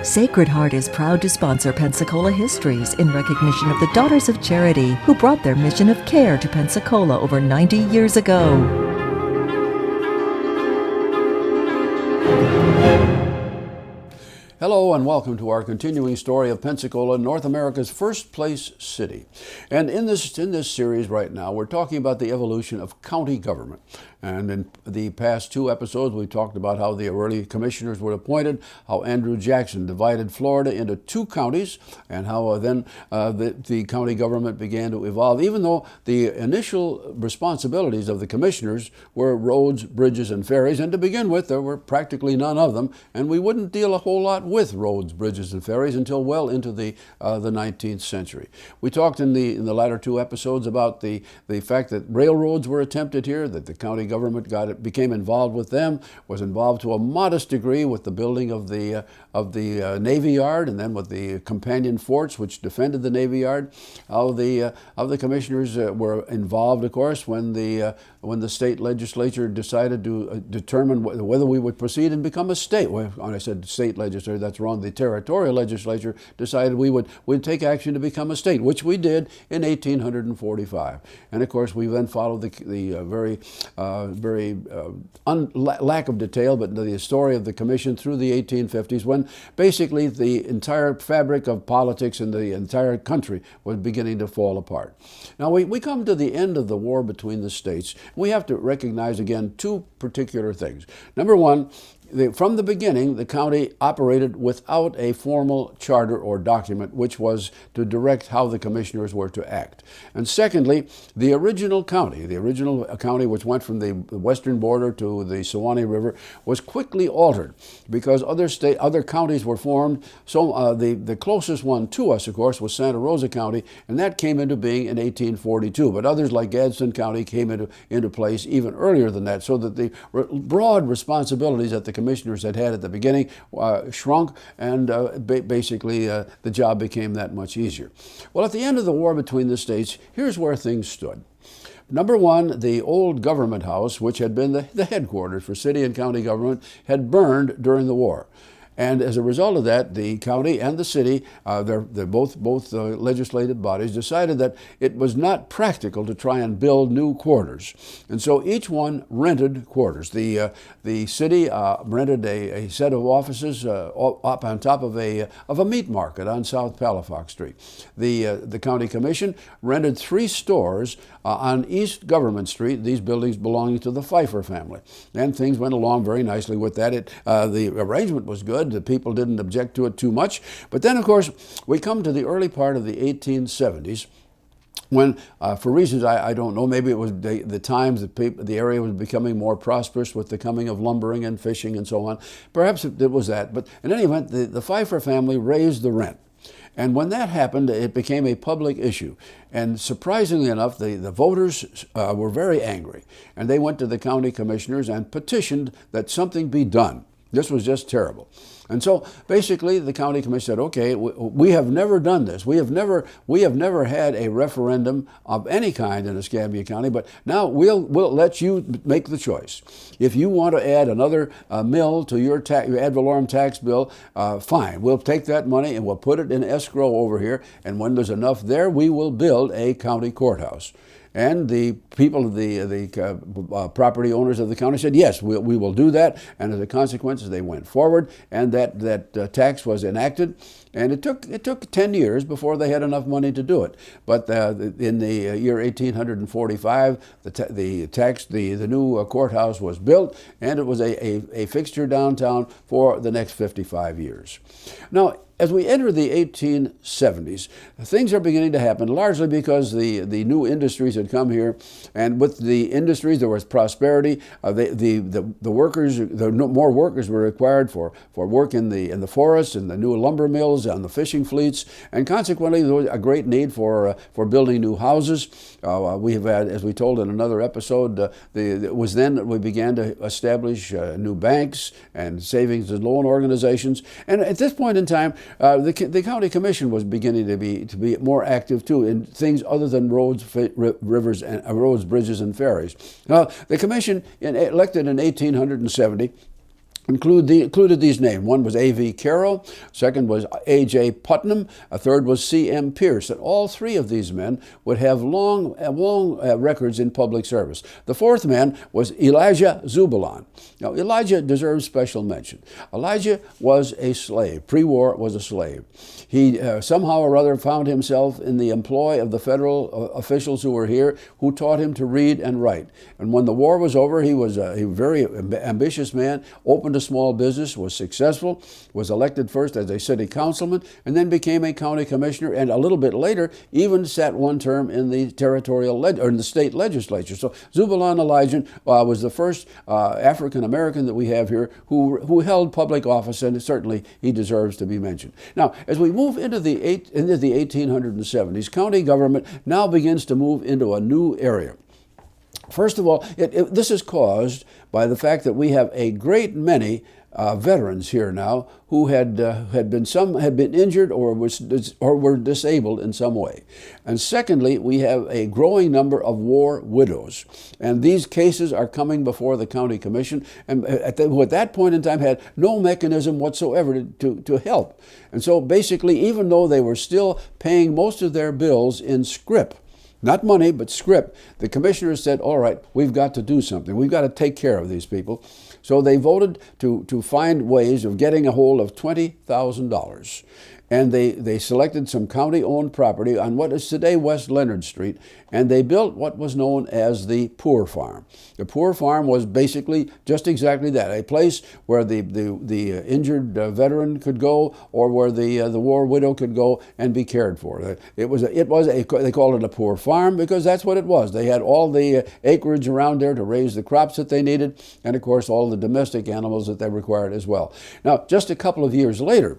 Sacred Heart is proud to sponsor Pensacola Histories in recognition of the Daughters of Charity who brought their mission of care to Pensacola over 90 years ago. Hello and welcome to our continuing story of Pensacola, North America's first place city. And in this series right now, we're talking about the evolution of county government. And in the past two episodes, we talked about how the early commissioners were appointed, how Andrew Jackson divided Florida into two counties, and how then the county government began to evolve, even though the initial responsibilities of the commissioners were roads, bridges, and ferries. And to begin with, there were practically none of them, and we wouldn't deal a whole lot with roads, bridges, and ferries until well into the 19th century. We talked in the latter two episodes about the fact that railroads were attempted here, that the county government became involved with them, was involved to a modest degree with the building of the Navy Yard, and then with the companion forts which defended the Navy Yard. How the commissioners were involved, of course, when the state legislature decided to determine whether we would proceed and become a state. Well, when I said state legislature, that's wrong. The territorial legislature decided we'd take action to become a state, which we did in 1845. And of course, we then followed the lack of detail, but the story of the commission through the 1850s, when basically the entire fabric of politics in the entire country was beginning to fall apart. Now we come to the end of the war between the states. We have to recognize again two particular things. Number one, from the beginning, the county operated without a formal charter or document which was to direct how the commissioners were to act. And secondly, the original county which went from the western border to the Suwannee River, was quickly altered because other counties were formed. So the closest one to us, of course, was Santa Rosa County, and that came into being in 1842. But others like Gadsden County came into place even earlier than that, so that the broad responsibilities that the commissioners had at the beginning shrunk, and basically the job became that much easier. Well, at the end of the war between the states, here's where things stood. Number one, the old government house, which had been the headquarters for city and county government, had burned during the war. And as a result of that, the county and the city, they're both legislative bodies, decided that it was not practical to try and build new quarters. And so each one rented quarters. The city rented a set of offices up on top of a meat market on South Palafox Street. The county commission rented 3 stores on East Government Street, these buildings belonging to the Pfeiffer family. And things went along very nicely with that. The arrangement was good. The people didn't object to it too much. But then, of course, we come to the early part of the 1870s, when, for reasons I don't know, maybe it was the times that the area was becoming more prosperous with the coming of lumbering and fishing and so on. Perhaps it was that. But in any event, the Pfeiffer family raised the rent. And when that happened, it became a public issue. And surprisingly enough, the voters were very angry. And they went to the county commissioners and petitioned that something be done. This was just terrible. And so basically the county commission said, okay, we have never done this. We have never had a referendum of any kind in Escambia County, but now we'll let you make the choice. If you want to add another mill to your ad valorem tax bill, fine. We'll take that money and we'll put it in escrow over here, and when there's enough there, we will build a county courthouse. And the people, the property owners of the county said, yes, we will do that. And as a consequence, they went forward, and that tax was enacted. And it took 10 years before they had enough money to do it. But in the year 1845, the new courthouse was built, and it was a fixture downtown for the next 55 years. Now, as we enter the 1870s, things are beginning to happen, largely because the new industries had come here, and with the industries there was prosperity. The workers, more workers were required for work in the forests and the new lumber mills and the fishing fleets, and consequently there was a great need for building new houses. We have had, as we told in another episode, it was then that we began to establish new banks and savings and loan organizations, and at this point in time, the county commission was beginning to be more active too in things other than roads, bridges, and ferries. Now, the commission, elected in 1870, included these names. One was A.V. Carroll, second was A.J. Putnam, a third was C.M. Pierce. And all three of these men would have long records in public service. The fourth man was Elijah Zubulon. Now, Elijah deserves special mention. Elijah was a slave. Pre-war was a slave. He somehow or other found himself in the employ of the federal officials who were here, who taught him to read and write. And when the war was over, he was a very ambitious man, opened a small business, was successful, was elected first as a city councilman, and then became a county commissioner, and a little bit later even sat one term in the or in the state legislature. So Zubulon Elijah was the first African American that we have here who held public office, and certainly he deserves to be mentioned. Now, as we move into the 1870s, county government now begins to move into a new area. First of all, this is caused by the fact that we have a great many veterans here now who had been injured or were disabled in some way. And secondly, we have a growing number of war widows. And these cases are coming before the county commission, and who at that point in time had no mechanism whatsoever to help. And so basically, even though they were still paying most of their bills in scrip, not money, but scrip, the commissioners said, all right, we've got to do something. We've got to take care of these people. So they voted to find ways of getting a hold of $20,000. And they selected some county-owned property on what is today West Leonard Street, and they built what was known as the Poor Farm. The Poor Farm was basically just exactly that, a place where the injured veteran could go, or where the war widow could go and be cared for. They called it a poor farm because that's what it was. They had all the acreage around there to raise the crops that they needed, and of course all the domestic animals that they required as well. Now, just a couple of years later,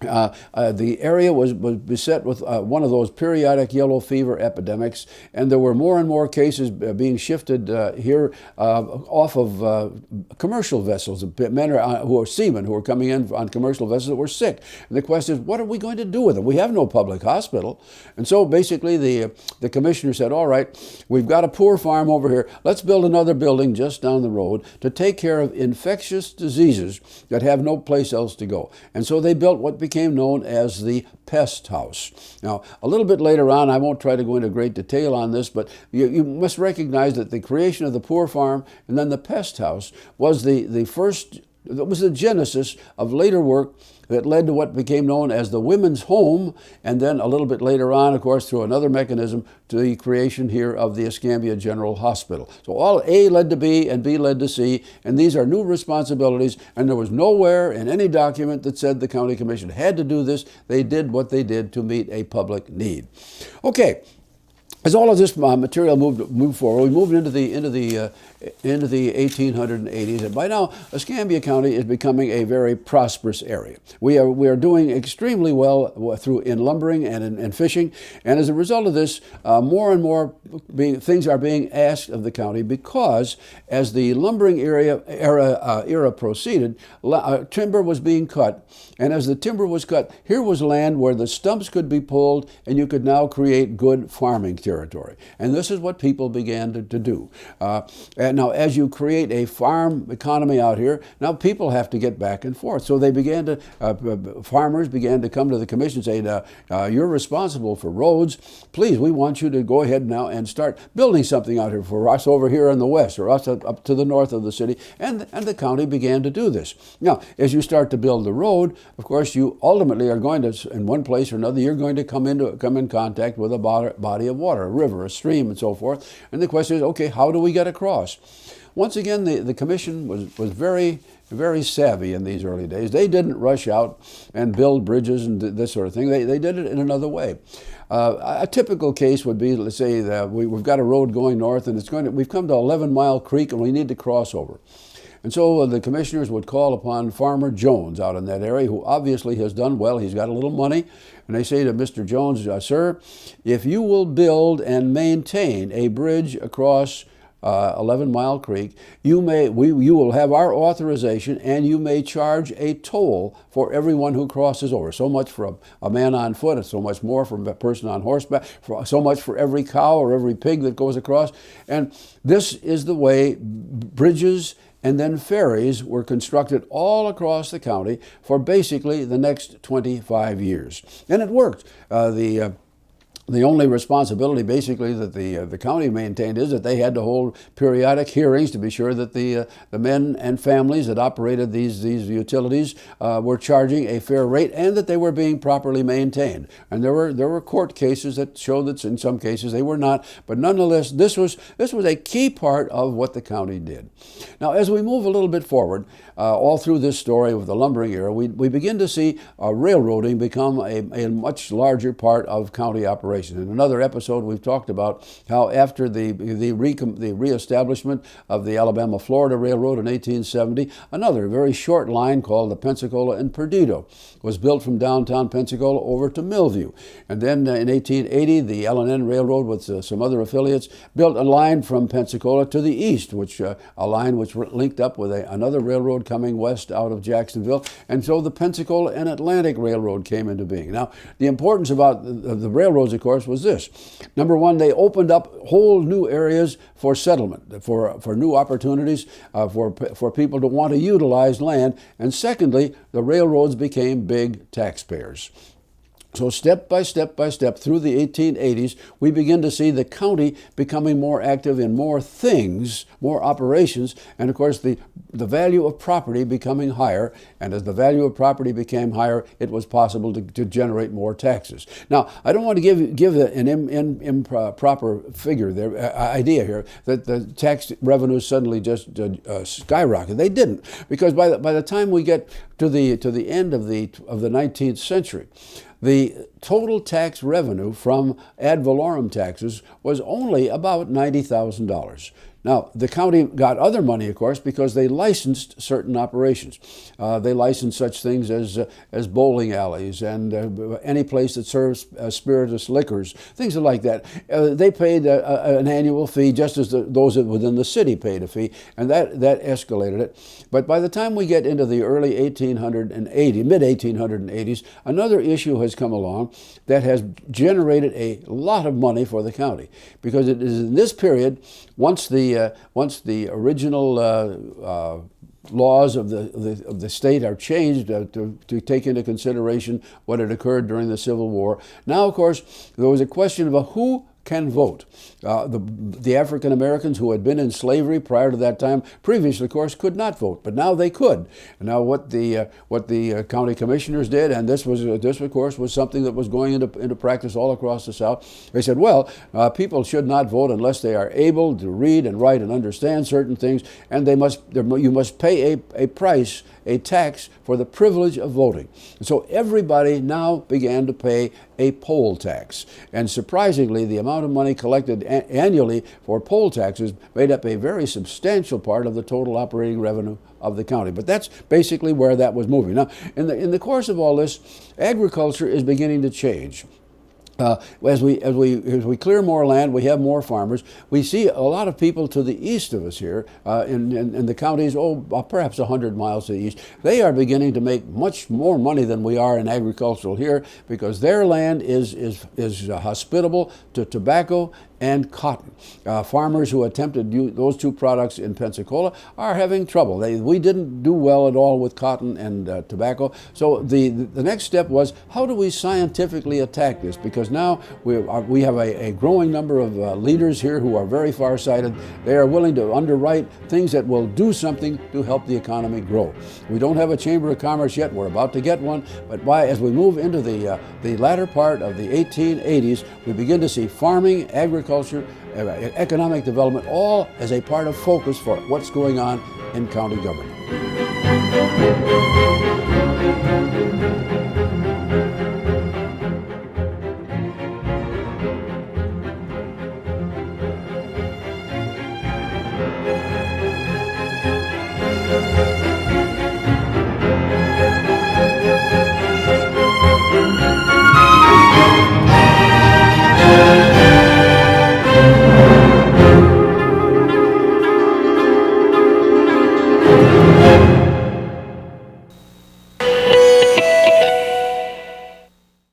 the area was beset with one of those periodic yellow fever epidemics, and there were more and more cases being shifted here off of commercial vessels. Men who are seamen who were coming in on commercial vessels that were sick. And the question is, what are we going to do with them? We have no public hospital. And so basically the commissioner said, all right, we've got a poor farm over here. Let's build another building just down the road to take care of infectious diseases that have no place else to go. And so they built what became known as the Pest House. Now, a little bit later on, I won't try to go into great detail on this, but you must recognize that the creation of the Poor Farm and then the Pest House was the first. That was the genesis of later work that led to what became known as the Women's Home, and then a little bit later on, of course, through another mechanism, to the creation here of the Escambia General Hospital. So all A led to B and B led to C, and these are new responsibilities, and there was nowhere in any document that said the county commission had to do this. They did what they did to meet a public need. Okay. As all of this material moved forward, we moved into the 1880s, and by now Escambia County is becoming a very prosperous area. We are doing extremely well in lumbering and in fishing, and as a result of this, more and more things are being asked of the county, because as the lumbering era proceeded, timber was being cut, and as the timber was cut, here was land where the stumps could be pulled, and you could now create good farming territory. And this is what people began to do. And now, as you create a farm economy out here, now people have to get back and forth. So they began to, farmers began to come to the commission saying, you're responsible for roads. Please, we want you to go ahead now and start building something out here for us over here in the west, or us up to the north of the city. And the county began to do this. Now, as you start to build the road, of course, you ultimately are going to, in one place or another, you're going to come in contact with a body of water, a river, a stream, and so forth. And the question is, okay, how do we get across? Once again, the commission was very, very savvy in these early days. They didn't rush out and build bridges and this sort of thing. They did it in another way. A typical case would be, let's say, that we've got a road going north, and we've come to 11 Mile Creek, and we need to cross over. And so the commissioners would call upon Farmer Jones out in that area, who obviously has done well. He's got a little money. And they say to Mr. Jones, sir, if you will build and maintain a bridge across 11 Mile Creek, you will have our authorization, and you may charge a toll for everyone who crosses over. So much for a man on foot, and so much more for a person on horseback, so much for every cow or every pig that goes across. And this is the way bridges and then ferries were constructed all across the county for basically the next 25 years. And it worked. The only responsibility basically that the county maintained is that they had to hold periodic hearings to be sure that the men and families that operated these utilities were charging a fair rate and that they were being properly maintained. And there were court cases that showed that in some cases they were not, but nonetheless this was a key part of what the county did. Now, as we move a little bit forward, all through this story of the lumbering era, we begin to see railroading become a much larger part of county operations. In another episode, we've talked about how after the reestablishment of the Alabama-Florida Railroad in 1870, another very short line called the Pensacola and Perdido was built from downtown Pensacola over to Millview. And then in 1880, the L&N Railroad with some other affiliates built a line from Pensacola to the east, a line which linked up with another railroad coming west out of Jacksonville. And so the Pensacola and Atlantic Railroad came into being. Now, the importance about the railroads, of course, was this. Number one, they opened up whole new areas for settlement, for new opportunities, for people to want to utilize land. And secondly, the railroads became big taxpayers. So step by step through the 1880s, we begin to see the county becoming more active in more things, more operations, and of course the value of property becoming higher. And as the value of property became higher, it was possible to generate more taxes. Now, I don't want to give an improper figure there, idea here that the tax revenues suddenly just skyrocketed. They didn't, because by the time we get to the end of the 19th century, the total tax revenue from ad valorem taxes was only about $90,000. Now, the county got other money, of course, because they licensed certain operations. They licensed such things as bowling alleys and any place that serves spirituous liquors, things like that. They paid an annual fee, just as those within the city paid a fee, and that escalated it. But by the time we get into the early mid-1880s, another issue has come along that has generated a lot of money for the county, because it is in this period, once the original laws of the state are changed to take into consideration what had occurred during the Civil War. Now, of course, there was a question of who can vote. The African Americans who had been in slavery prior to that time, previously, of course, could not vote, but now they could. And now, what the county commissioners did, and this of course was something that was going into practice all across the South. They said, well, people should not vote unless they are able to read and write and understand certain things, and you must pay a price, a tax for the privilege of voting. And so everybody now began to pay a poll tax. And surprisingly, the amount of money collected annually for poll taxes made up a very substantial part of the total operating revenue of the county. But that's basically where that was moving. Now, in the course of all this, agriculture is beginning to change. As we clear more land, we have more farmers. We see a lot of people to the east of us here in the counties, perhaps 100 miles to the east. They are beginning to make much more money than we are in agricultural here, because their land is hospitable to tobacco and cotton. Farmers who attempted those two products in Pensacola are having trouble. We didn't do well at all with cotton and tobacco. So the next step was, how do we scientifically attack this? Because now we have a growing number of leaders here who are very farsighted. They are willing to underwrite things that will do something to help the economy grow. We don't have a Chamber of Commerce yet. We're about to get one. But as we move into the latter part of the 1880s, we begin to see farming, agriculture, economic development, all as a part of focus for what's going on in county government.